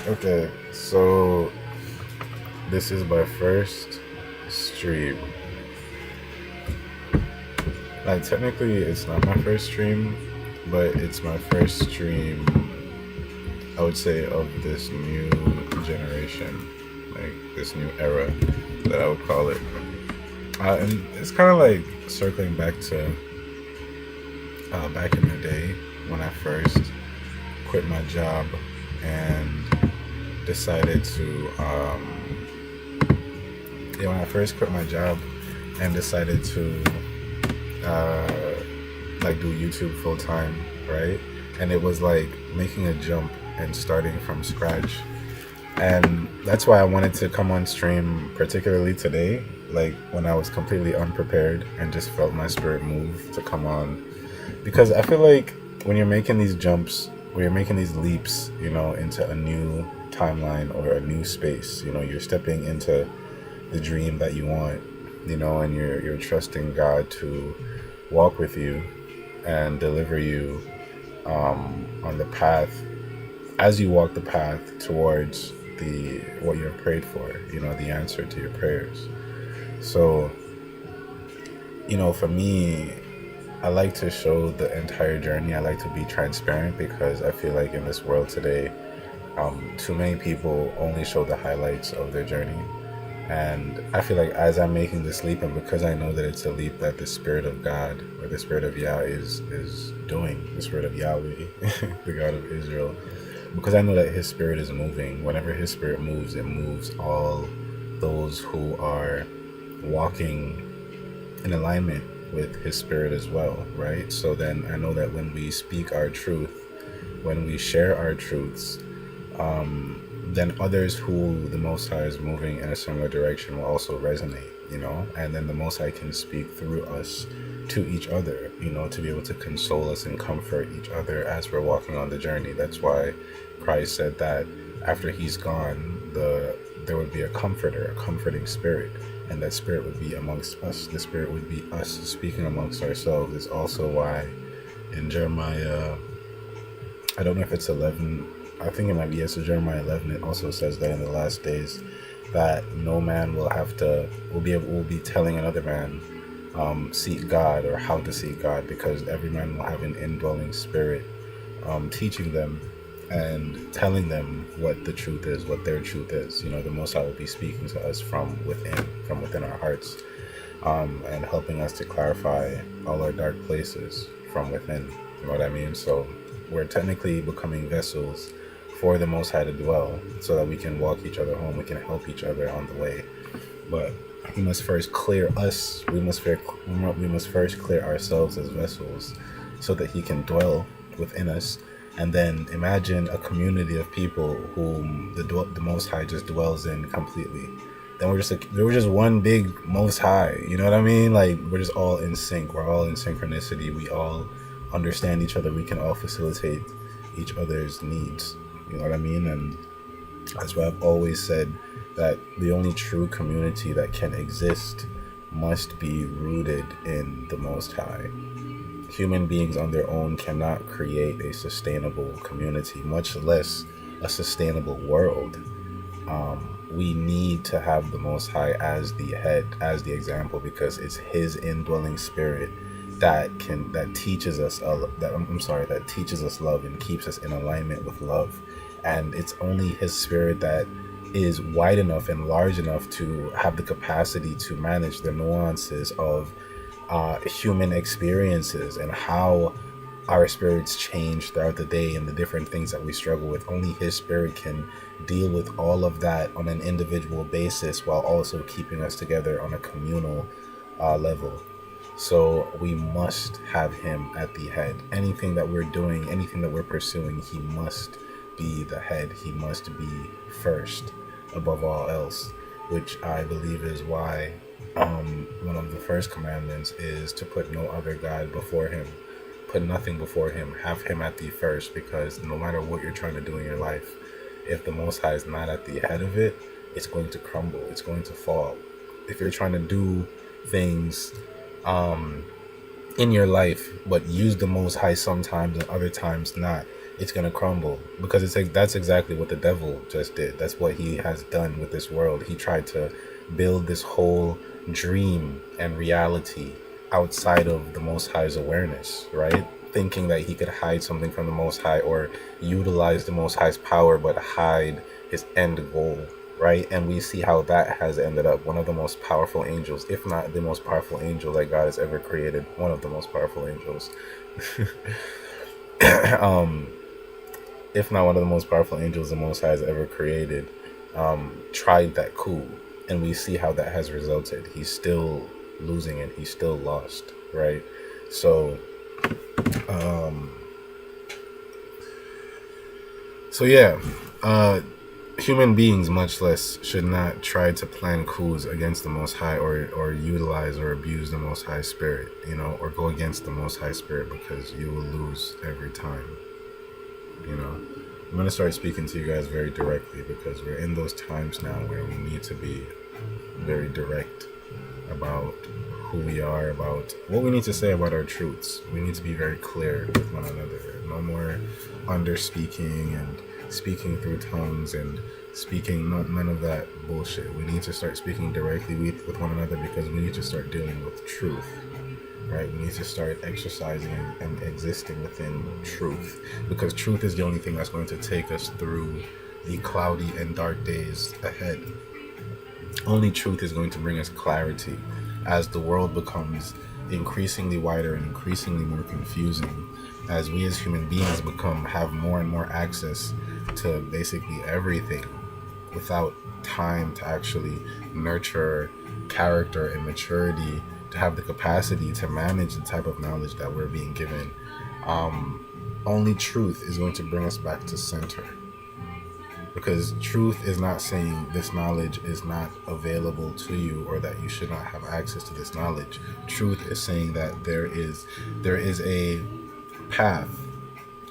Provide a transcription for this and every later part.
Okay, so this is my first stream. Like, technically, it's not my first stream, but it's my first stream, I would say, of this new generation, like this new era that I would call it. And it's kind of like circling back to back in the day when I first quit my job and decided to yeah, when I first quit my job and decided to uh, like do YouTube full time, right? And it was like making a jump and starting from scratch. And that's why I wanted to come on stream, particularly today, like when I was completely unprepared and just felt my spirit move to come on. Because I feel like when you're making these jumps, when you're making these leaps, into a new timeline or a new space, you're stepping into the dream that you want, and you're trusting God to walk with you and deliver you on the path as you walk the path towards the what you've prayed for, the answer to your prayers. So, for me, I like to show the entire journey. I like to be transparent because I feel like in this world today, too many people only show the highlights of their journey. And I feel like as I'm making this leap, and because I know that it's a leap that the Spirit of God or the Spirit of Yah is doing, the Spirit of Yahweh, the God of Israel, because I know that His Spirit is moving. Whenever His Spirit moves, it moves all those who are walking in alignment with His Spirit as well, right? So then I know that when we speak our truth, when we share our truths, then others who the Most High is moving in a similar direction will also resonate, and then the Most High can speak through us to each other, to be able to console us and comfort each other as we're walking on the journey. That's why Christ said that after He's gone, there would be a comforter, a comforting spirit, and that spirit would be amongst us. The spirit would be us speaking amongst ourselves. It's also why in Jeremiah, I don't know if it's 11, I think it might be, yes, so Jeremiah 11, it also says that in the last days that no man will be telling another man, seek God or how to seek God, because every man will have an indwelling spirit teaching them and telling them what the truth is, what their truth is. The Most High will be speaking to us from within our hearts, and helping us to clarify all our dark places from within. You know what I mean? So we're technically becoming vessels for the Most High to dwell, so that we can walk each other home, we can help each other on the way. But He must first clear us. We must first clear ourselves as vessels, so that He can dwell within us. And then imagine a community of people whom the Most High just dwells in completely. Then we're just one big Most High. You know what I mean? Like, we're just all in sync. We're all in synchronicity. We all understand each other. We can all facilitate each other's needs. You know what I mean? And that's why I've always said that the only true community that can exist must be rooted in the Most High. Human beings on their own cannot create a sustainable community, much less a sustainable world. We need to have the Most High as the head, as the example, because it's His indwelling spirit that teaches us that teaches us love and keeps us in alignment with love. And it's only His spirit that is wide enough and large enough to have the capacity to manage the nuances of human experiences and how our spirits change throughout the day and the different things that we struggle with. Only His Spirit can deal with all of that on an individual basis, while also keeping us together on a communal level. So we must have Him at the head. Anything that we're doing, anything that we're pursuing, He must be the head. He must be first above all else, which I believe is why one of the first commandments is to put no other God before Him. Put nothing before Him. Have Him at the first, because no matter what you're trying to do in your life, if the Most High is not at the head of it, it's going to crumble. It's going to fall. If you're trying to do things in your life, but use the Most High sometimes and other times not, it's gonna crumble, because that's exactly what the devil just did. That's what he has done with this world. He tried to build this whole dream and reality outside of the Most High's awareness, right? Thinking that he could hide something from the Most High, or utilize the Most High's power but hide his end goal, right? And we see how that has ended up. One of the most powerful angels, if not the most powerful angel that God has ever created, one of the most powerful angels, if not one of the most powerful angels the Most High has ever created, tried that coup, and we see how that has resulted. He's still losing it. He's still lost, right? So, yeah, human beings, much less, should not try to plan coups against the Most High, or utilize or abuse the Most High Spirit, or go against the Most High Spirit, because you will lose every time. I'm going to start speaking to you guys very directly, because we're in those times now where we need to be very direct about who we are, about what we need to say about our truths. We need to be very clear with one another. No more under speaking and speaking through tongues and speaking, none of that bullshit. We need to start speaking directly with one another, because we need to start dealing with truth. Right? We need to start exercising and existing within truth, because truth is the only thing that's going to take us through the cloudy and dark days ahead. Only truth is going to bring us clarity as the world becomes increasingly wider and increasingly more confusing, as we as human beings have more and more access to basically everything without time to actually nurture character and maturity, to have the capacity to manage the type of knowledge that we're being given. Only truth is going to bring us back to center, because truth is not saying this knowledge is not available to you, or that you should not have access to this knowledge. Truth is saying that there is a path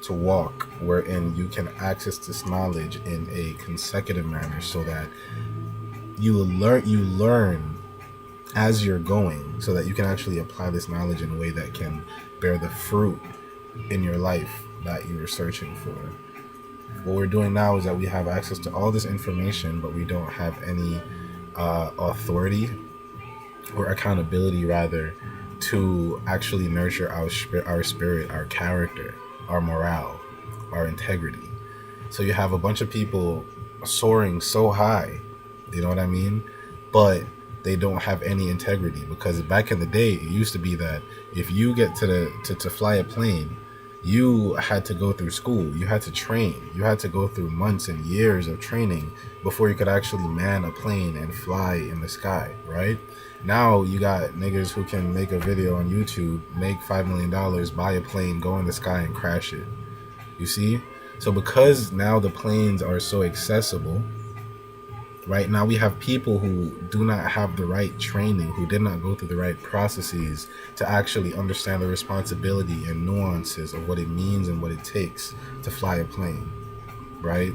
to walk wherein you can access this knowledge in a consecutive manner, so that you learn as you're going, so that you can actually apply this knowledge in a way that can bear the fruit in your life that you were searching for. What we're doing now is that we have access to all this information, but we don't have any authority or accountability, rather, to actually nurture our spirit, our character, our morale, our integrity. So you have a bunch of people soaring so high, you know what I mean? But they don't have any integrity, because back in the day, it used to be that if you get to fly a plane, you had to go through school, you had to train, you had to go through months and years of training before you could actually man a plane and fly in the sky, right? Now you got niggas who can make a video on YouTube, make $5 million, buy a plane, go in the sky and crash it. You see? So because now the planes are so accessible, right, now we have people who do not have the right training, who did not go through the right processes to actually understand the responsibility and nuances of what it means and what it takes to fly a plane, right?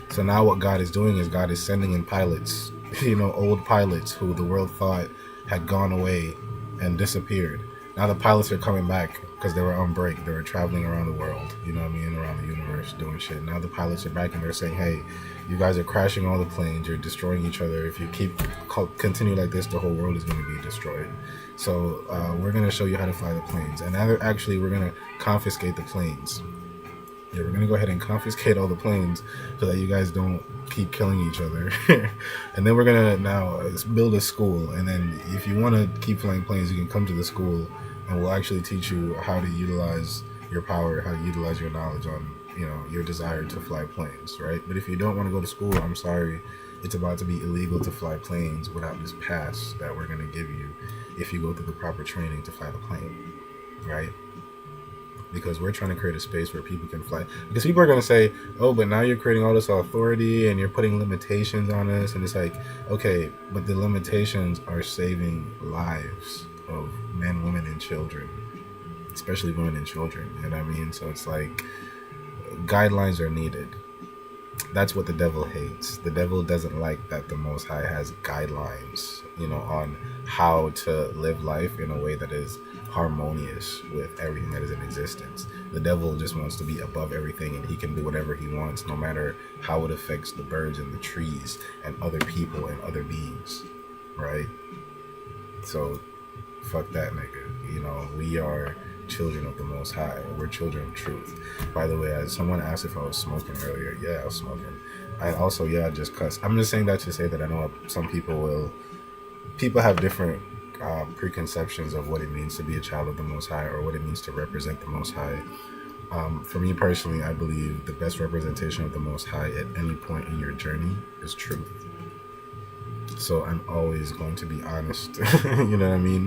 So now what God is doing is God is sending in pilots, old pilots who the world thought had gone away and disappeared. Now the pilots are coming back because they were on break. They were traveling around the world, around the universe doing shit. Now the pilots are back and they're saying, hey, you guys are crashing all the planes. You're destroying each other. If you continue like this, the whole world is going to be destroyed. So we're going to show you how to fly the planes. And actually, we're going to confiscate the planes. Yeah, we're going to go ahead and confiscate all the planes so that you guys don't keep killing each other. And then we're going to now build a school. And then if you want to keep flying planes, you can come to the school and we'll actually teach you how to utilize your power, how to utilize your knowledge on, your desire to fly planes, right? But if you don't want to go to school, I'm sorry, it's about to be illegal to fly planes without this pass that we're going to give you if you go through the proper training to fly the plane, right? Because we're trying to create a space where people can fly. Because people are going to say, oh, but now you're creating all this authority and you're putting limitations on us. And it's like, okay, but the limitations are saving lives of men, women, and children, especially women and children. You know what I mean? So it's like, guidelines are needed. That's what the devil hates. The devil doesn't like that the Most High has guidelines, on how to live life in a way that is harmonious with everything that is in existence. The devil just wants to be above everything, and he can do whatever he wants, no matter how it affects the birds and the trees and other people and other beings, right? So fuck that nigga. You know, we are children of the Most High. We're children of truth. By the way, as someone asked if I was smoking earlier, yeah, I was smoking. I also, yeah, I just cuss. I'm just saying that to say that I know some people have different preconceptions of what it means to be a child of the Most High, or what it means to represent the Most High. For me personally, I believe the best representation of the Most High at any point in your journey is truth. So I'm always going to be honest, you know what I mean?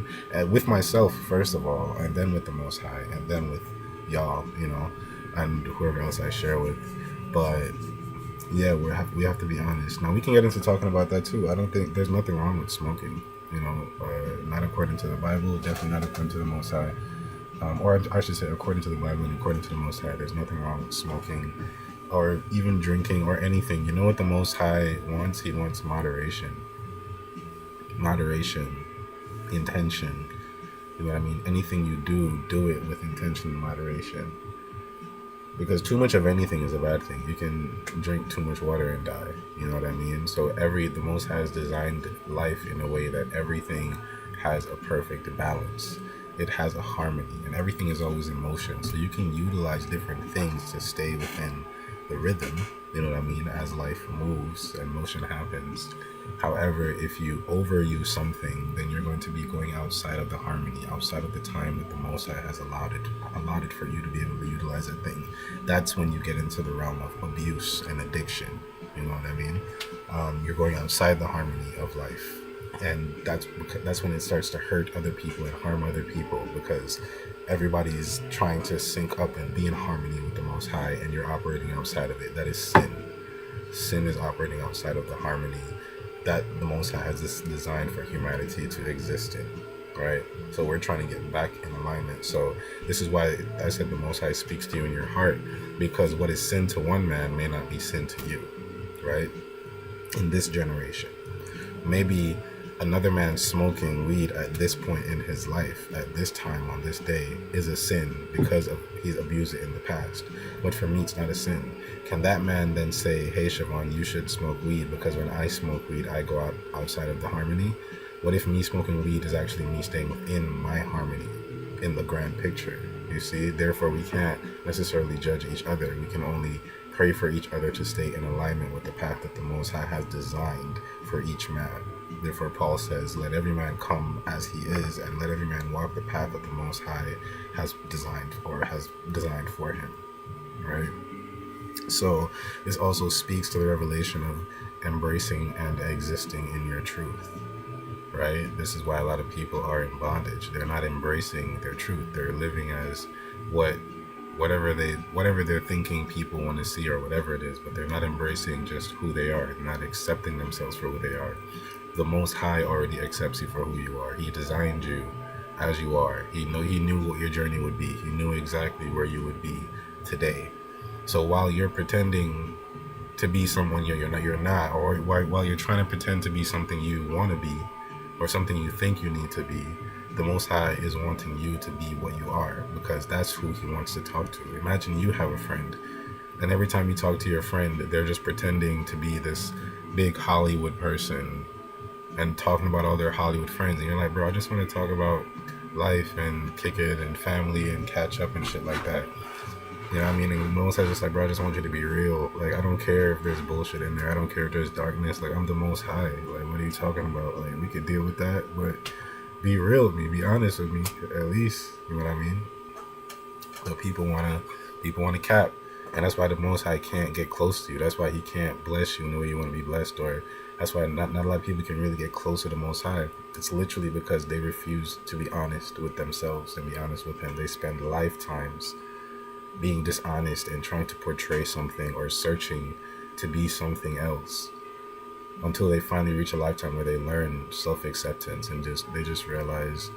With myself, first of all, and then with the Most High, and then with y'all, you know, and whoever else I share with. But yeah, we have to be honest. Now, we can get into talking about that too. I don't think there's nothing wrong with smoking, you know, not according to the Bible, definitely not according to the Most High. Or I should say, according to the Bible and according to the Most High, there's nothing wrong with smoking or even drinking or anything. You know what the Most High wants? He wants moderation. Moderation, intention. You know what I mean? Anything you do it with intention and moderation. Because too much of anything is a bad thing. You can drink too much water and die. You know what I mean? So the Most High has designed life in a way that everything has a perfect balance. It has a harmony, and everything is always in motion. So you can utilize different things to stay within the rhythm, you know what I mean, as life moves and motion happens. However, if you overuse something, then you're going to be going outside of the harmony, outside of the time that the Most High has allotted for you to be able to utilize that thing. That's when you get into the realm of abuse and addiction, you know what I mean? You're going outside the harmony of life. And that's when it starts to hurt other people and harm other people, because everybody's trying to sync up and be in harmony with the Most High, and you're operating outside of it. That is sin. Sin is operating outside of the harmony that the Most High has designed for humanity to exist in, right? So we're trying to get back in alignment. So this is why I said the Most High speaks to you in your heart, because what is sin to one man may not be sin to you, right? In this generation, maybe another man smoking weed at this point in his life, at this time, on this day, is a sin because of he's abused it in the past. But for me, it's not a sin. Can that man then say, hey, Siobhan, you should smoke weed because when I smoke weed, I go outside of the harmony? What if me smoking weed is actually me staying within my harmony in the grand picture? You see? Therefore, we can't necessarily judge each other. We can only pray for each other to stay in alignment with the path that the Most High has designed for each man. Therefore, Paul says, let every man come as he is, and let every man walk the path that the Most High has designed for him, right? So this also speaks to the revelation of embracing and existing in your truth, right? This is why a lot of people are in bondage. They're not embracing their truth. They're living as whatever they're thinking people want to see, or whatever it is, but they're not embracing just who they are. They're not accepting themselves for who they are. The Most High already accepts you for who you are. He designed you as you are. He knew what your journey would be. He knew exactly where you would be today. So while you're pretending to be someone you're not, or while you're trying to pretend to be something you want to be, or something you think you need to be, the Most High is wanting you to be what you are, because that's who He wants to talk to. Imagine you have a friend, and every time you talk to your friend, they're just pretending to be this big Hollywood person and talking about all their Hollywood friends, and you're like, bro, I just want to talk about life and kick it and family and catch up and shit like that. You know what I mean? And Most High just like, bro, I just want you to be real. Like, I don't care if there's bullshit in there. I don't care if there's darkness. Like, I'm the Most High. Like, what are you talking about? Like, we could deal with that, but be real with me. Be honest with me, at least. You know what I mean? But people wanna cap, and that's why the Most High can't get close to you. That's why He can't bless you in the way you want to be blessed, or that's why not a lot of people can really get close to the Most High. It's literally because they refuse to be honest with themselves and be honest with Him. They spend lifetimes being dishonest and trying to portray something or searching to be something else, until they finally reach a lifetime where they learn self-acceptance and they just realize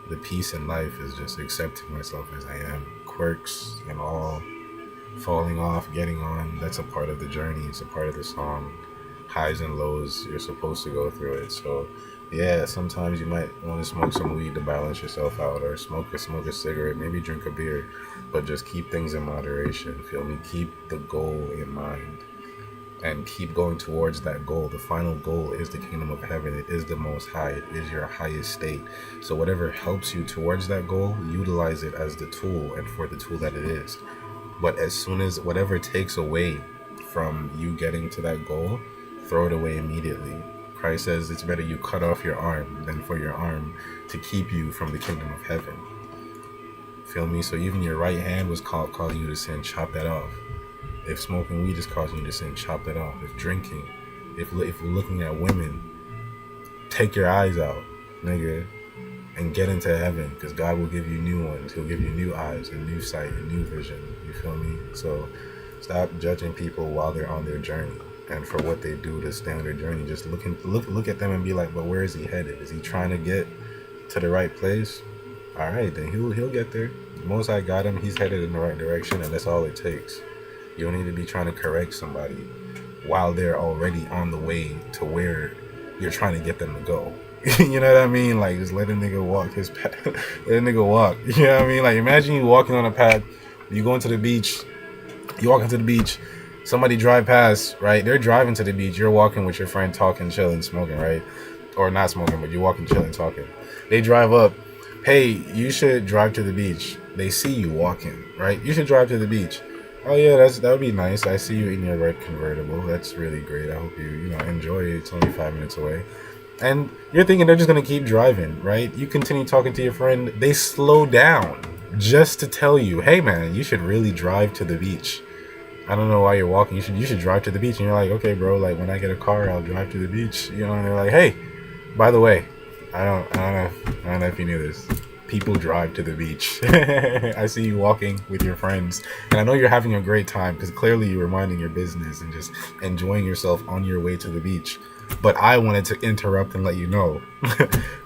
the peace in life is just accepting myself as I am. Quirks and all, falling off, getting on, that's a part of the journey. It's a part of the song. highs and lows. You're supposed to go through it. So yeah, sometimes you might want to smoke some weed to balance yourself out, or smoke a cigarette, maybe drink a beer, but just keep things in moderation. Feel me? Keep the goal in mind and keep going towards that goal. The final goal is the kingdom of heaven. It is the most high. It is your highest state. So whatever helps you towards that goal, utilize it as the tool and for the tool that it is. But as soon as whatever takes away from you getting to that goal, throw it away immediately. Christ says it's better you cut off your arm than for your arm to keep you from the kingdom of heaven. Feel me? So even your right hand was calling you to sin, chop that off. If smoking weed is causing you to sin, chop that off. If drinking, if looking at women, take your eyes out, nigga, and get into heaven, because God will give you new ones. He'll give you new eyes and new sight and new vision. You feel me? So stop judging people while they're on their journey and for what they do to stay on their journey. Just look at them and be like, but where is he headed? Is he trying to get to the right place? All right, then he'll get there. The Most High got him. He's headed in the right direction, and that's all it takes. You don't need to be trying to correct somebody while they're already on the way to where you're trying to get them to go. You know what I mean? Like, just let a nigga walk his path. Let a nigga walk. You know what I mean? Like, imagine you walking on a path, you going to the beach, you walking to the beach, somebody drive past, right? They're driving to the beach, you're walking with your friend, talking, chilling, smoking, right? Or not smoking, but you're walking, chilling, talking. They drive up, hey, you should drive to the beach. They see you walking, right? You should drive to the beach. Oh yeah, that would be nice. I see you in your red convertible. That's really great. I hope you enjoy it. It's only 5 minutes away. And you're thinking they're just gonna keep driving, right? You continue talking to your friend. They slow down just to tell you, hey man, you should really drive to the beach. I don't know why you're walking. You should drive to the beach. And you're like, okay, bro. Like when I get a car, I'll drive to the beach. You know. And they're like, hey, by the way, I don't know if you knew this. People drive to the beach. I see you walking with your friends, and I know you're having a great time because clearly you were minding your business and just enjoying yourself on your way to the beach. But I wanted to interrupt and let you know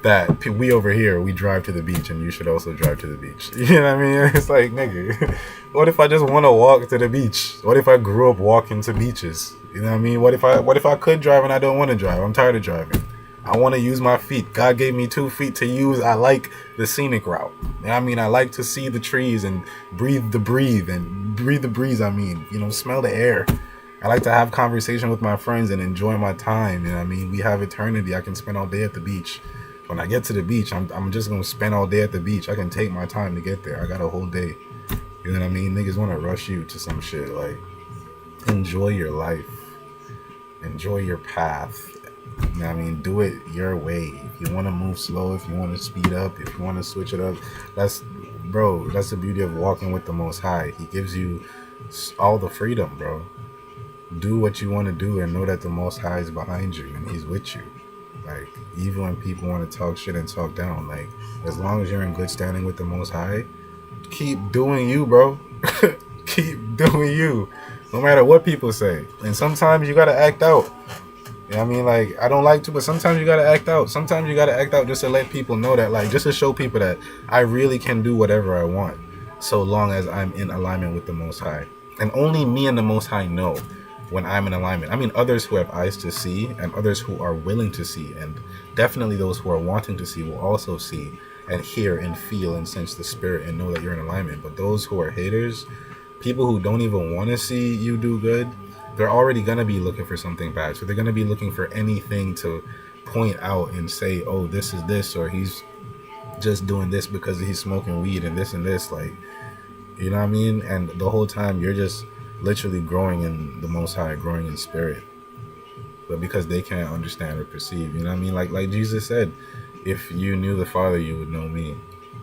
that we over here, we drive to the beach, and you should also drive to the beach. You know what I mean? It's like, nigga, what if I just want to walk to the beach? What if I grew up walking to beaches? You know what I mean? What if I could drive and I don't want to drive? I'm tired of driving. I want to use my feet. God gave me 2 feet to use. I like the scenic route. You know what I mean? I like to see the trees and breathe the breeze. I mean, smell the air. I like to have conversation with my friends and enjoy my time. You know what I mean? We have eternity. I can spend all day at the beach. When I get to the beach, I'm just going to spend all day at the beach. I can take my time to get there. I got a whole day. You know what I mean? Niggas want to rush you to some shit. Like, enjoy your life. Enjoy your path. You know what I mean? Do it your way. If you want to move slow, if you want to speed up, if you want to switch it up, that's the beauty of walking with the Most High. He gives you all the freedom, bro. Do what you want to do and know that the Most High is behind you and he's with you. Like, even when people want to talk shit and talk down, like, as long as you're in good standing with the Most High, keep doing you, bro. Keep doing you. No matter what people say. And sometimes you got to act out. You know what I mean? Like, I don't like to, but sometimes you gotta act out. Sometimes you gotta act out just to let people know that, like, just to show people that I really can do whatever I want, so long as I'm in alignment with the Most High. And only me and the Most High know when I'm in alignment. I mean, others who have eyes to see and others who are willing to see, and definitely those who are wanting to see will also see and hear and feel and sense the spirit and know that you're in alignment. But those who are haters, people who don't even want to see you do good, they're already going to be looking for something bad. So they're going to be looking for anything to point out and say, oh, this is this, or he's just doing this because he's smoking weed and this. Like, you know what I mean? And the whole time you're just literally growing in the Most High, growing in spirit. But because they can't understand or perceive, you know what I mean? Like Jesus said, if you knew the Father, you would know me.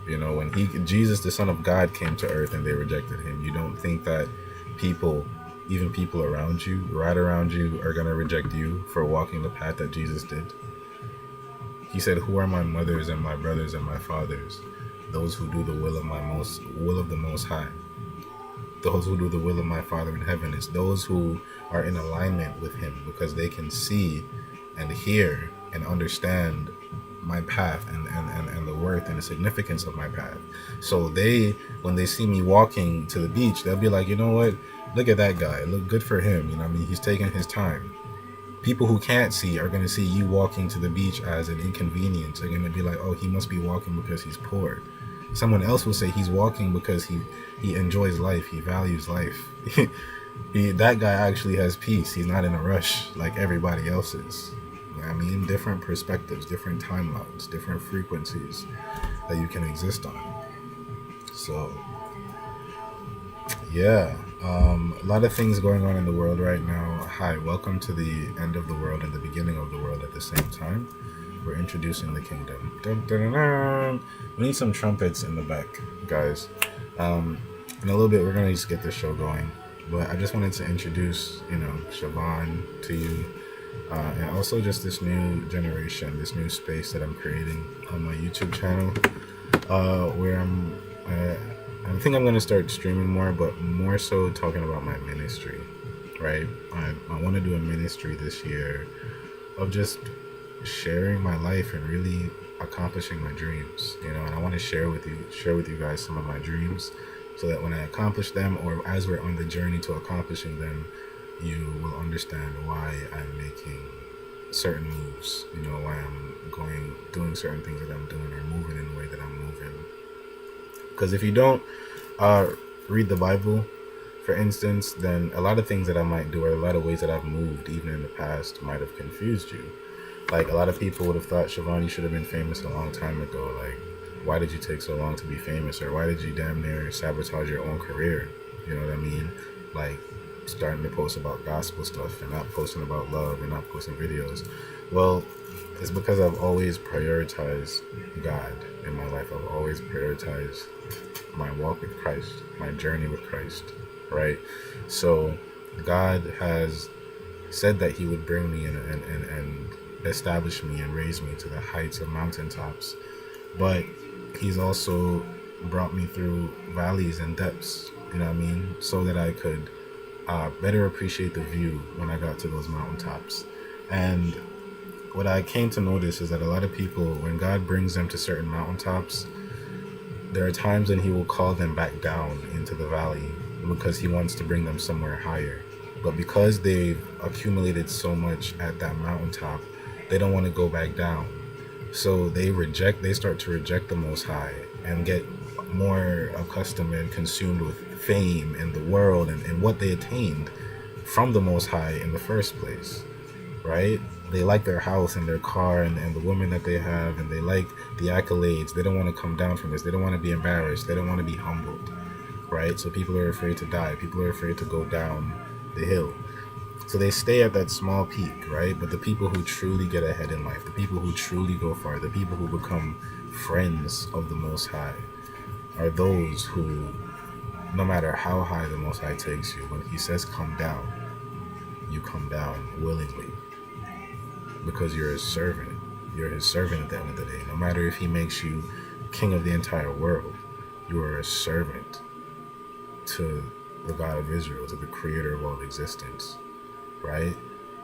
You know, when Jesus, the Son of God, came to earth and they rejected him, you don't think that even people around you, right around you, are going to reject you for walking the path that Jesus did? He said, who are my mothers and my brothers and my fathers? Those who do the will of the Most High. Those who do the will of my Father in heaven. It's those who are in alignment with him because they can see and hear and understand my path and the worth and the significance of my path. So when they see me walking to the beach, they'll be like, you know what? Look at that guy. Look good for him. You know what I mean? He's taking his time. People who can't see are going to see you walking to the beach as an inconvenience. They're going to be like, oh, he must be walking because he's poor. Someone else will say he's walking because he enjoys life. He values life. That guy actually has peace. He's not in a rush like everybody else is. I mean, different perspectives, different timelines, different frequencies that you can exist on. So, yeah, a lot of things going on in the world right now. Hi, welcome to the end of the world and the beginning of the world at the same time. We're introducing the kingdom. Dun, dun, dun, dun. We need some trumpets in the back, guys. In a little bit, we're gonna just get this show going. But I just wanted to introduce, Siobhan to you, and also just this new generation, this new space that I'm creating on my YouTube channel, where I think I'm gonna start streaming more, but more so talking about my ministry, right? I want to do a ministry this year of just sharing my life and really accomplishing my dreams, and I want to share with you guys some of my dreams, so that when I accomplish them, or as we're on the journey to accomplishing them, you will understand why I'm making certain moves, why I'm doing certain things that I'm doing, or moving in the way that I'm moving. Because if you don't read the Bible, for instance, then a lot of things that I might do, or a lot of ways that I've moved, even in the past, might have confused you. Like, a lot of people would have thought, Siobhan, you should have been famous a long time ago. Like, why did you take so long to be famous? Or why did you damn near sabotage your own career? You know what I mean? Like, starting to post about gospel stuff and not posting about love and not posting videos. Well, it's because I've always prioritized God in my life. I've always prioritized my walk with Christ, my journey with Christ, right? So God has said that he would bring me and establish me and raise me to the heights of mountaintops, but he's also brought me through valleys and depths, so that I could better appreciate the view when I got to those mountaintops. And what I came to notice is that a lot of people, when God brings them to certain mountaintops, there are times when he will call them back down into the valley because he wants to bring them somewhere higher. But because they've accumulated so much at that mountaintop, they don't want to go back down. So they start to reject the Most High and get more accustomed and consumed with fame and the world and what they attained from the Most High in the first place, right? They like their house and their car and the woman that they have, and they like the accolades. They don't want to come down from this. They don't want to be embarrassed. They don't want to be humbled, right? So people are afraid to die. People are afraid to go down the hill. So they stay at that small peak, right? But the people who truly get ahead in life, the people who truly go far, the people who become friends of the Most High, are those who, no matter how high the Most High takes you, when he says come down, you come down willingly, because you're his servant. You're his servant at the end of the day. No matter if he makes you king of the entire world, you are a servant to the God of Israel, to the creator of all existence, right?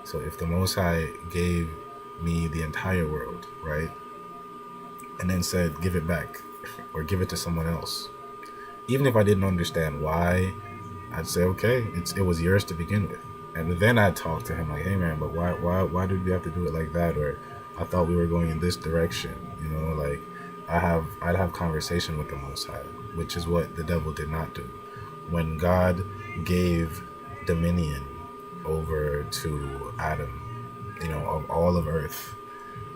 So if the Most High gave me the entire world, right, and then said, give it back, or give it to someone else, even if I didn't understand why, I'd say, okay, it was yours to begin with. And then I'd talk to him like, hey man, but why did we have to do it like that? Or I thought we were going in this direction, like I'd have conversation with the Most High, which is what the devil did not do. When God gave dominion over to Adam, of all of earth,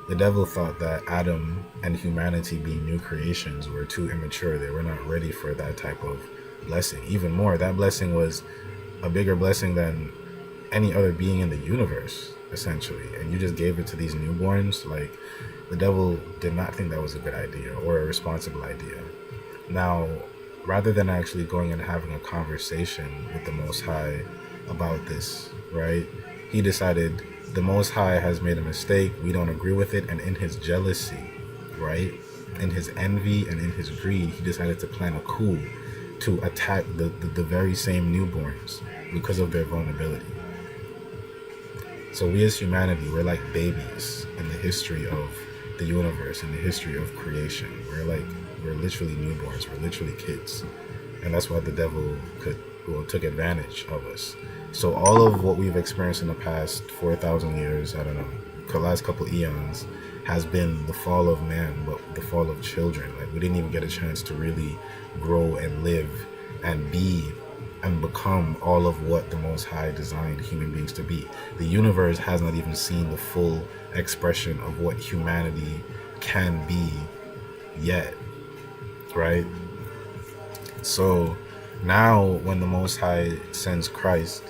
the devil thought that Adam and humanity, being new creations, were too immature. They were not ready for that type of blessing. Even more, that blessing was a bigger blessing than any other being in the universe, essentially. And you just gave it to these newborns. Like, the devil did not think that was a good idea or a responsible idea. Now, rather than actually going and having a conversation with the Most High about this, right, he decided the Most High has made a mistake, we don't agree with it, and in his jealousy, right, in his envy and in his greed, he decided to plan a coup to attack the very same newborns because of their vulnerability. So we as humanity, we're like babies in the history of the universe, in the history of creation. We're literally newborns, we're literally kids. And that's why the devil could who took advantage of us. So all of what we've experienced in the past 4,000 years, I don't know, the last couple eons, has been the fall of man, but the fall of children. Like, we didn't even get a chance to really grow and live and be and become all of what the Most High designed human beings to be. The universe has not even seen the full expression of what humanity can be yet, right? So now when the Most High sends Christ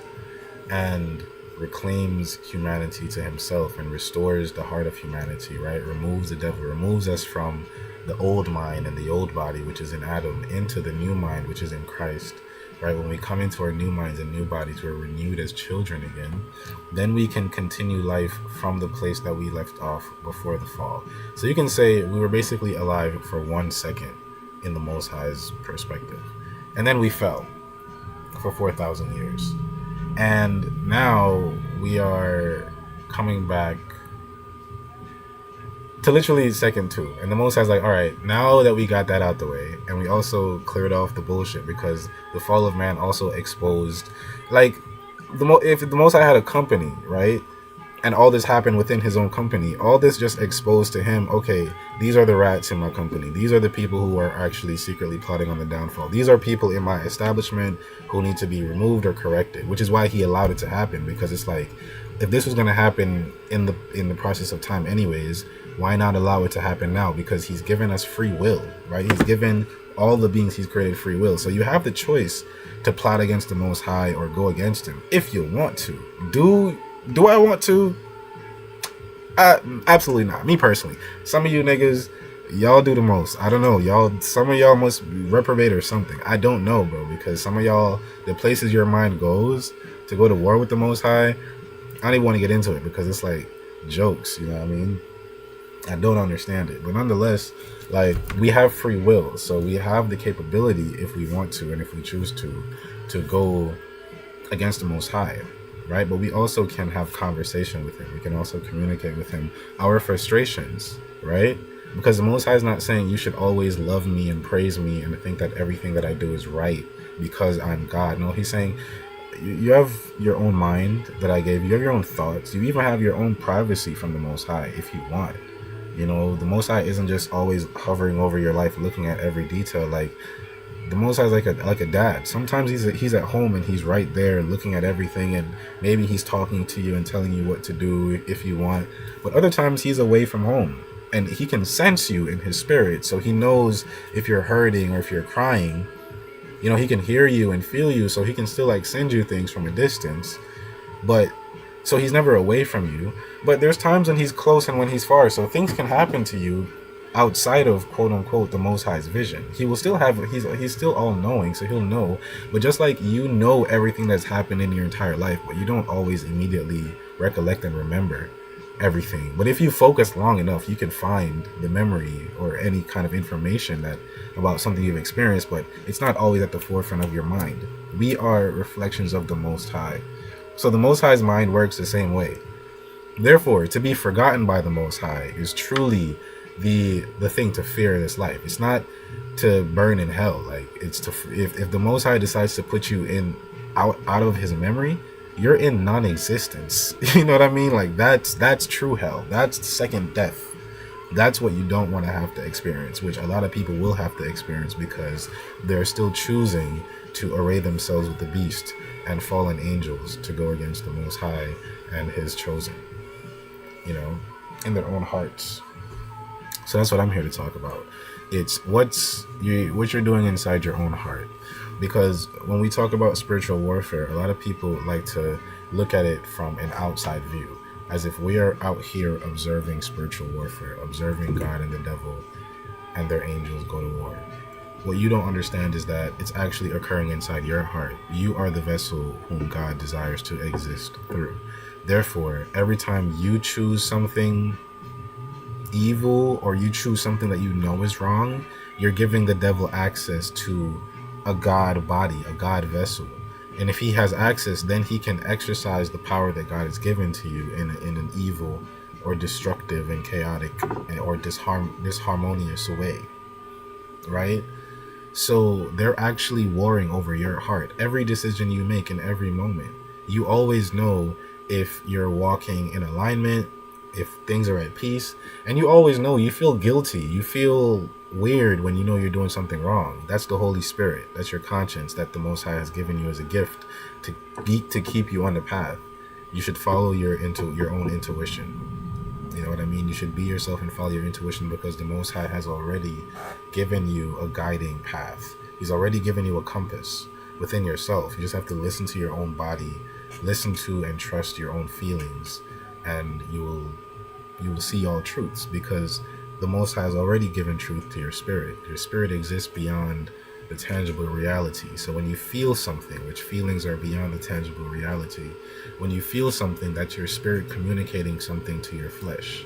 and reclaims humanity to himself and restores the heart of humanity, right? Removes the devil, removes us from the old mind and the old body, which is in Adam, into the new mind, which is in Christ, right? When we come into our new minds and new bodies, we're renewed as children again. Then we can continue life from the place that we left off before the fall. So you can say we were basically alive for 1 second in the Most High's perspective. And then we fell for 4,000 years. And now we are coming back to literally second 2. And the Most High's like, all right, now that we got that out the way, and we also cleared off the bullshit, because the fall of man also exposed, like, if the Most High had a company, right? And all this happened within his own company. All this just exposed to him, okay, these are the rats in my company. These are the people who are actually secretly plotting on the downfall. These are people in my establishment who need to be removed or corrected, which is why he allowed it to happen. Because it's like, if this was going to happen in the process of time anyways, why not allow it to happen now? Because he's given us free will, right? He's given all the beings he's created free will. So you have the choice to plot against the Most High or go against him if you want to. Do I want to? Absolutely not. Me personally. Some of you niggas, y'all do the most. I don't know. Some of y'all must reprobate or something. I don't know, bro. Because some of y'all, the places your mind goes to go to war with the Most High, I don't even want to get into it because it's like jokes. You know what I mean? I don't understand it. But nonetheless, like, we have free will. So we have the capability, if we want to and if we choose to go against the Most High. Right? But we also can have conversation with him. We can also communicate with him our frustrations, right? Because the Most High is not saying you should always love me and praise me and think that everything that I do is right because I'm God. No, he's saying you have your own mind that I gave you. You have your own thoughts. You even have your own privacy from the Most High if you want. You know, the Most High isn't just always hovering over your life, looking at every detail. Like, the Most High is like a dad. Sometimes he's at home and he's right there looking at everything, and maybe he's talking to you and telling you what to do if you want. But other times he's away from home and he can sense you in his spirit. So he knows if you're hurting or if you're crying. You know, he can hear you and feel you, so he can still like send you things from a distance. But so he's never away from you. But there's times when he's close and when he's far. So things can happen to you outside of quote unquote the Most High's vision. He will still have, he's still all knowing, so he'll know. But just like you know everything that's happened in your entire life, but you don't always immediately recollect and remember everything. But if you focus long enough, you can find the memory or any kind of information that about something you've experienced, but it's not always at the forefront of your mind. We are reflections of the Most High. So the Most High's mind works the same way. Therefore, to be forgotten by the Most High is truly the thing to fear in this life. It's not to burn in hell. Like, it's to, if the Most High decides to put you in out of his memory, you're in non-existence. You know what I mean? Like, that's true hell. That's second death. That's what you don't want to have to experience, which a lot of people will have to experience because they're still choosing to array themselves with the beast and fallen angels to go against the Most High and his chosen, you know, in their own hearts. So that's what I'm here to talk about. It's what you're doing inside your own heart. Because when we talk about spiritual warfare, a lot of people like to look at it from an outside view, as if we are out here observing spiritual warfare, observing God and the devil and their angels go to war. What you don't understand is that it's actually occurring inside your heart. You are the vessel whom God desires to exist through. Therefore, every time you choose something evil or you choose something that you know is wrong, you're giving the devil access to a God body, a God vessel. And if he has access, then he can exercise the power that God has given to you in an evil or destructive and chaotic or disharmonious way, right? So they're actually warring over your heart. Every decision you make in every moment, you always know if you're walking in alignment, if things are at peace, and you always know you feel guilty. You feel weird when you know you're doing something wrong. That's the Holy Spirit. That's your conscience that the Most High has given you as a gift to keep you on the path. You should follow your own intuition. You know what I mean? You should be yourself and follow your intuition, because the Most High has already given you a guiding path. He's already given you a compass within yourself. You just have to listen to your own body, listen to and trust your own feelings, and you will see all truths, because the Most High has already given truth to your spirit. Your spirit exists beyond the tangible reality. So when you feel something, which feelings are beyond the tangible reality, when you feel something, that's your spirit communicating something to your flesh,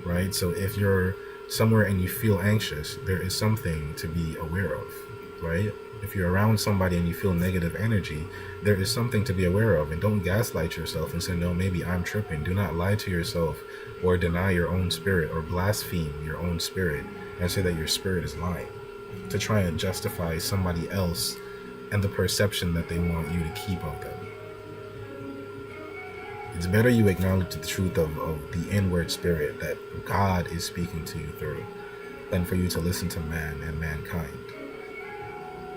right? So if you're somewhere and you feel anxious, there is something to be aware of, right? If you're around somebody and you feel negative energy, there is something to be aware of. And don't gaslight yourself and say, no, maybe I'm tripping. Do not lie to yourself or deny your own spirit or blaspheme your own spirit and say that your spirit is lying to try and justify somebody else and the perception that they want you to keep of them. It's better you acknowledge the truth of the inward spirit that God is speaking to you through than for you to listen to man and mankind.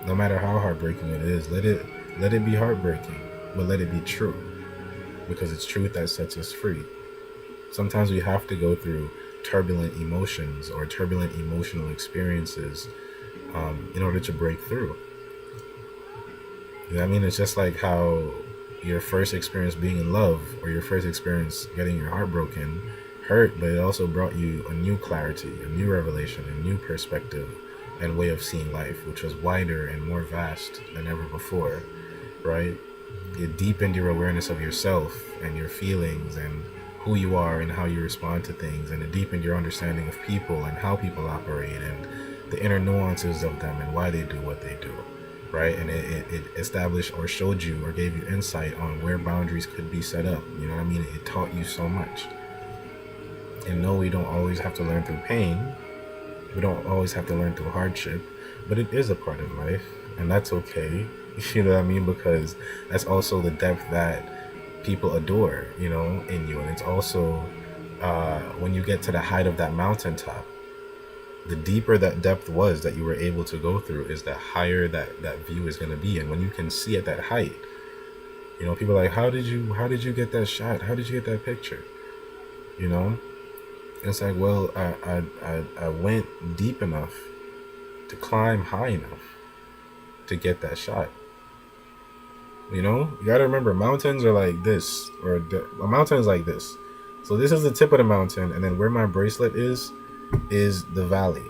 No matter how heartbreaking it is, let it be heartbreaking, but let it be true, because it's truth that sets us free. Sometimes we have to go through turbulent emotions or turbulent emotional experiences in order to break through. You know what I mean? It's just like how your first experience being in love or your first experience getting your heart broken hurt, but it also brought you a new clarity, a new revelation, a new perspective and way of seeing life, which was wider and more vast than ever before, right? It deepened your awareness of yourself and your feelings and who you are and how you respond to things, and it deepened your understanding of people and how people operate and the inner nuances of them and why they do what they do, right? And it established or showed you or gave you insight on where boundaries could be set up. You know what I mean? It taught you so much. And no, we don't always have to learn through pain. We don't always have to learn through hardship, but it is a part of life, and that's okay. You know what I mean? Because that's also the depth that people adore, you know, in you. And it's also when you get to the height of that mountaintop, the deeper that depth was that you were able to go through is the higher that view is going to be. And when you can see at that height, you know, people are like, how did you get that shot? How did you get that picture? You know? It's like, well, I went deep enough to climb high enough to get that shot. You know, you got to remember, mountains are like this, or a mountain is like this. So this is the tip of the mountain, and then where my bracelet is the valley,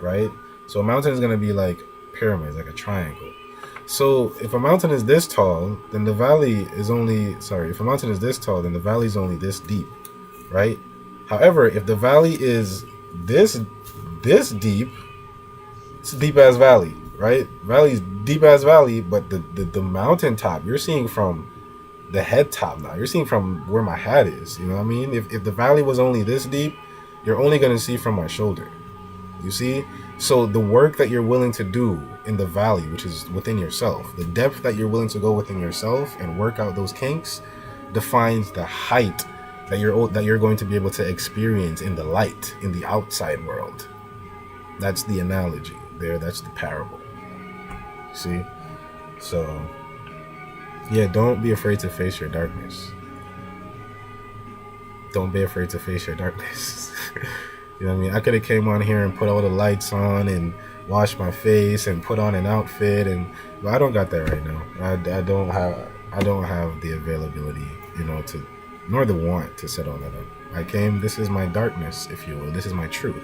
right? So a mountain is going to be like pyramids, like a triangle. So if a mountain is this tall, then the valley is if a mountain is this tall, then the valley is only this deep, right? However, if the valley is this deep, it's a deep ass valley, right? Valley's deep ass valley, but the mountain top, you're seeing from the head top now. You're seeing from where my hat is. You know what I mean? If the valley was only this deep, you're only going to see from my shoulder. You see? So the work that you're willing to do in the valley, which is within yourself, the depth that you're willing to go within yourself and work out those kinks, defines the height that you're going to be able to experience in the light, in the outside world. That's the analogy there. That's the parable. See? So, yeah, don't be afraid to face your darkness. Don't be afraid to face your darkness. You know what I mean? I could have came on here and put all the lights on and washed my face and put on an outfit, but I don't got that right now. I don't have the availability, you know, nor the want to set all that up. This is my darkness, if you will. This is my truth.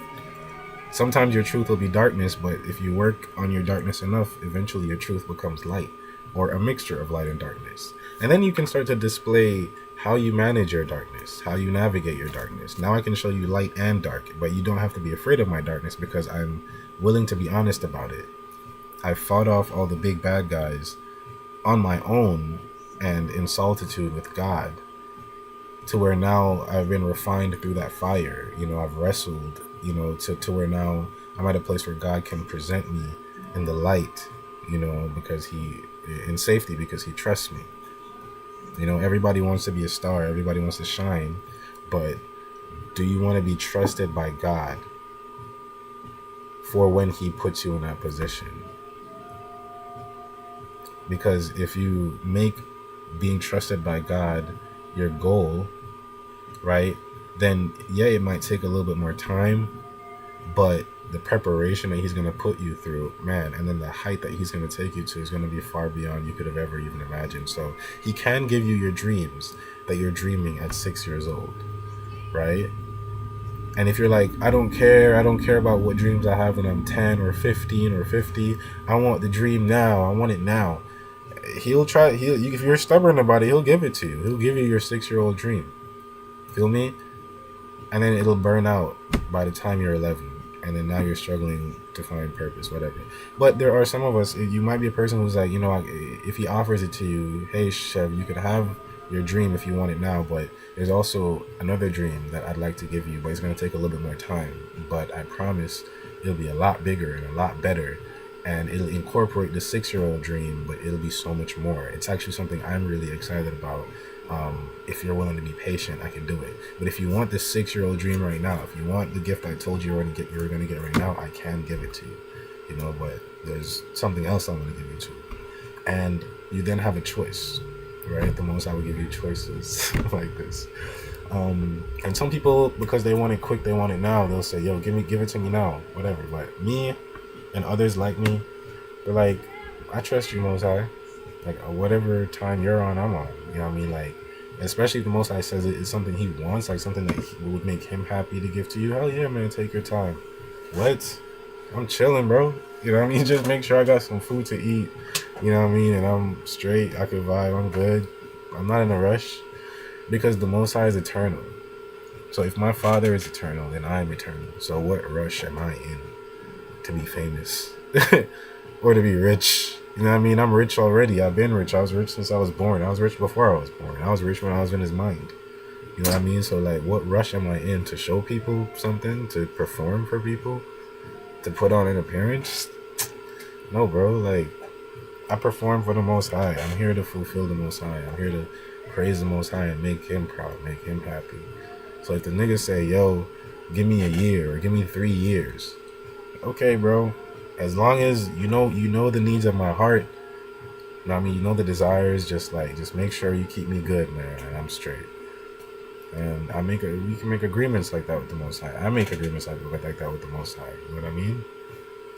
Sometimes your truth will be darkness, but if you work on your darkness enough, eventually your truth becomes light, or a mixture of light and darkness. And then you can start to display how you manage your darkness, how you navigate your darkness. Now I can show you light and dark, but you don't have to be afraid of my darkness because I'm willing to be honest about it. I fought off all the big bad guys on my own and in solitude with God, to where now I've been refined through that fire. You know, I've wrestled, you know, to where now I'm at a place where God can present me in the light, because in safety, because he trusts me. Everybody wants to be a star, everybody wants to shine, but do you want to be trusted by God for when he puts you in that position? Because if you make being trusted by God your goal, right, then yeah, it might take a little bit more time, but the preparation that he's going to put you through, man, and then the height that he's going to take you to is going to be far beyond you could have ever even imagined. So he can give you your dreams that you're dreaming at 6 years old, right? And if you're like, I don't care about what dreams I have when I'm 10 or 15 or 50, I want the dream now, I want it now. If you're stubborn about it, he'll give it to you. He'll give you your 6-year-old dream. Feel me? And then it'll burn out by the time you're 11. And then now you're struggling to find purpose, whatever. But there are some of us, you might be a person who's like, if he offers it to you, hey, Chev, you could have your dream if you want it now, but there's also another dream that I'd like to give you, but it's going to take a little bit more time. But I promise it'll be a lot bigger and a lot better. And it'll incorporate the 6-year-old dream, but it'll be so much more. It's actually something I'm really excited about. If you're willing to be patient, I can do it. But if you want the 6-year-old dream right now, if you want the gift I told you you were going to get right now, I can give it to you. But there's something else I'm going to give you too. And you then have a choice, right? The Most High will give you choices like this. And some people, because they want it quick, they want it now, they'll say, yo, give it to me now, whatever. But me and others like me, they're like, I trust you, Most High. Like, whatever time you're on, I'm on. You know what I mean? Like, especially if the Most High says it's something he wants, like something that would make him happy to give to you. Hell yeah, man, take your time. What? I'm chilling, bro. You know what I mean? Just make sure I got some food to eat. You know what I mean? And I'm straight. I can vibe. I'm good. I'm not in a rush. Because the Most High is eternal. So if my Father is eternal, then I'm eternal. So what rush am I in to be famous? Or to be rich? You know what I mean? I'm rich already. I've been rich. I was rich since I was born. I was rich before I was born. I was rich when I was in his mind. You know what I mean? So like, what rush am I in to show people something? To perform for people? To put on an appearance? No, bro. Like, I perform for the Most High. I'm here to fulfill the Most High. I'm here to praise the Most High and make him proud, make him happy. So if the niggas say, yo, give me a year or give me 3 years. Okay, bro. As long as you know the needs of my heart, you know what I mean, you know the desires, just make sure you keep me good, man, and I'm straight. And we can make agreements like that with the Most High. I make agreements like that with the Most High. You know what I mean?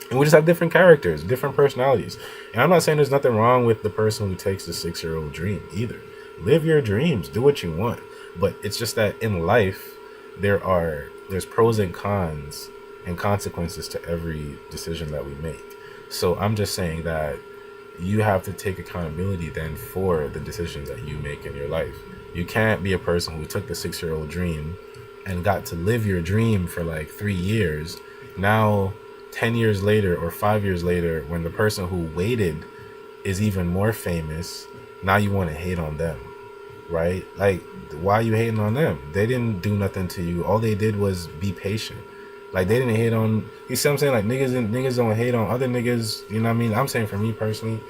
And we just have different characters, different personalities. And I'm not saying there's nothing wrong with the person who takes the 6-year-old dream either. Live your dreams, do what you want. But it's just that in life, there's pros and cons and consequences to every decision that we make. So I'm just saying that you have to take accountability then for the decisions that you make in your life. You can't be a person who took the 6-year-old dream and got to live your dream for like 3 years. Now, 10 years later or 5 years later, when the person who waited is even more famous, now you want to hate on them, right? Like, why are you hating on them? They didn't do nothing to you. All they did was be patient. Like, they didn't hate on, you see what I'm saying? Like, niggas don't hate on other niggas. You know what I mean? I'm saying for me personally,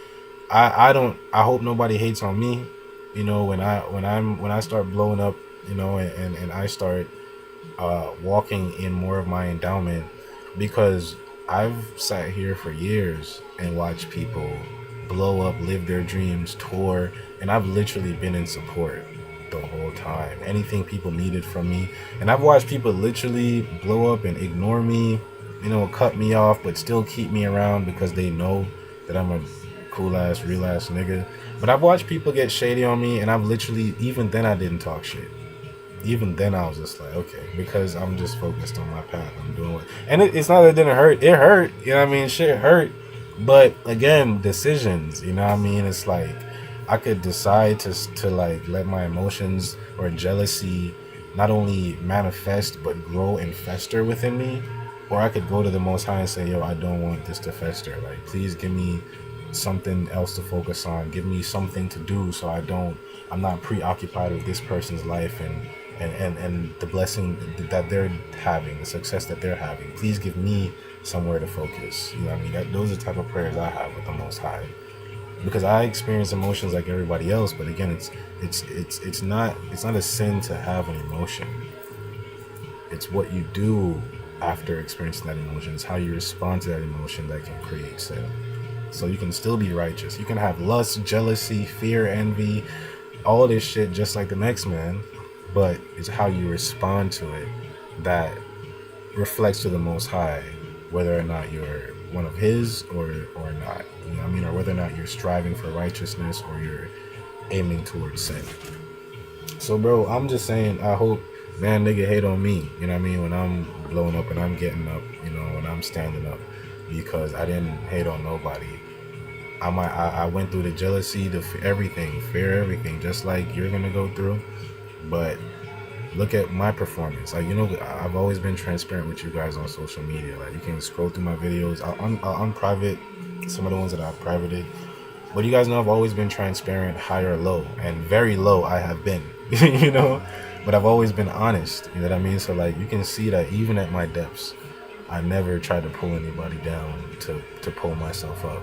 I hope nobody hates on me. When I start blowing up, and I start walking in more of my endowment, because I've sat here for years and watched people blow up, live their dreams, tour, and I've literally been in support the whole time. Anything people needed from me. And I've watched people literally blow up and ignore me, cut me off, but still keep me around because they know that I'm a cool ass, real ass nigga. But I've watched people get shady on me, and I've literally, even then I didn't talk shit. Even then I was just like, okay, because I'm just focused on my path. I'm doing what, and it's not that it didn't hurt. It hurt, you know what I mean? Shit hurt. But again, decisions, you know what I mean? It's like, I could decide to like let my emotions or jealousy not only manifest but grow and fester within me, or I could go to the Most High and say, yo, I don't want this to fester. Like, please give me something else to focus on. Give me something to do so I'm not preoccupied with this person's life and the blessing that they're having, the success that they're having. Please give me somewhere to focus. You know what I mean? Those are the type of prayers I have with the Most High, because I experience emotions like everybody else. But again, it's not a sin to have an emotion. It's what you do after experiencing that emotion. It's how you respond to that emotion that can create sin. So you can still be righteous. You can have lust, jealousy, fear, envy, all this shit just like the next man, but it's how you respond to it that reflects to the Most High, whether or not you're one of His or not. You know what I mean? Or whether or not you're striving for righteousness or you're aiming towards sin. So, bro, I'm just saying, I hope, man, nigga hate on me. You know what I mean? When I'm blowing up and I'm getting up, you know, when I'm standing up, because I didn't hate on nobody. I went through the jealousy, the everything, fear, everything, just like you're gonna go through. But look at my performance. Like, you know, I've always been transparent with you guys on social media. Like, you can scroll through my videos. I'll unprivate some of the ones that I've privated. But you guys know I've always been transparent, high or low, and very low I have been. You know, but I've always been honest. You know what I mean? So like, you can see that even at my depths, I never tried to pull anybody down to pull myself up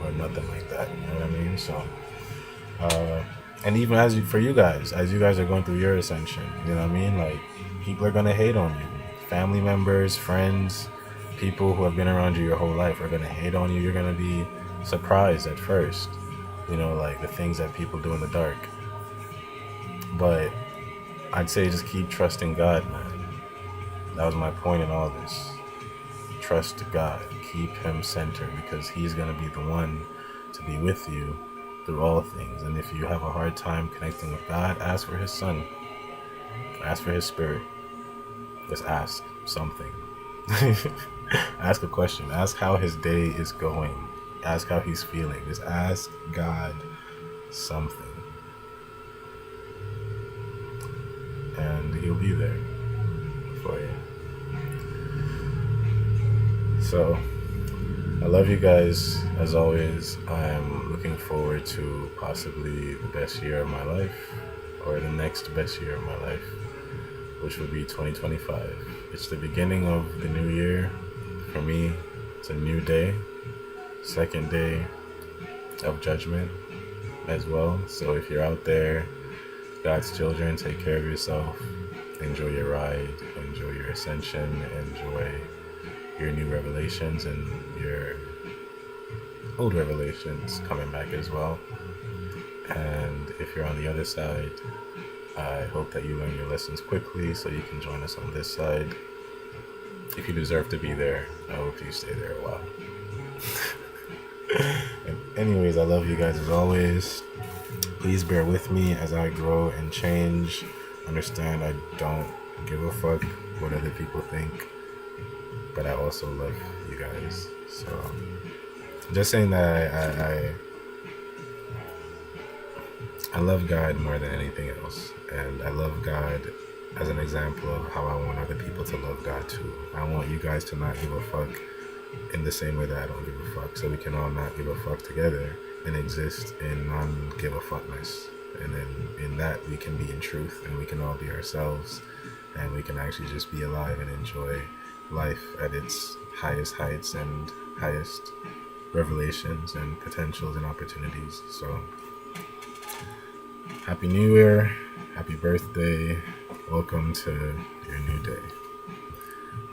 or nothing like that. You know what I mean? So, and even for you guys, as you guys are going through your ascension, you know what I mean? Like, people are gonna hate on you. Family members, friends, people who have been around you your whole life are gonna hate on you. You're gonna be surprised at first, you know, like the things that people do in the dark. But I'd say just keep trusting God, man. That was my point in all this. Trust God. Keep Him centered, because He's going to be the one to be with you through all things. And if you have a hard time connecting with God, ask for His Son. Ask for His Spirit. Just ask something. Ask a question. Ask how His day is going. Ask how He's feeling. Just ask God something. And He'll be there for you. So, I love you guys as always. I'm looking forward to possibly the best year of my life, or the next best year of my life, which will be 2025. It's the beginning of the new year. For me, it's a new day, second day of judgment as well. So if you're out there, God's children, take care of yourself. Enjoy your ride. Enjoy your ascension. Enjoy your new revelations and your old revelations coming back as well. And if you're on the other side, I hope that you learn your lessons quickly so you can join us on this side. If you deserve to be there, I hope you stay there a while. And anyways, I love you guys as always. Please bear with me as I grow and change. Understand, I don't give a fuck what other people think, but I also love you guys. So just saying that I love God more than anything else, and I love God as an example of how I want other people to love God too. I want you guys to not give a fuck in the same way that I don't give a fuck, so we can all not give a fuck together and exist in non-give a fuckness. And then in that we can be in truth, and we can all be ourselves, and we can actually just be alive and enjoy life at its highest heights and highest revelations and potentials and opportunities. So Happy New Year, happy birthday, welcome to your new day.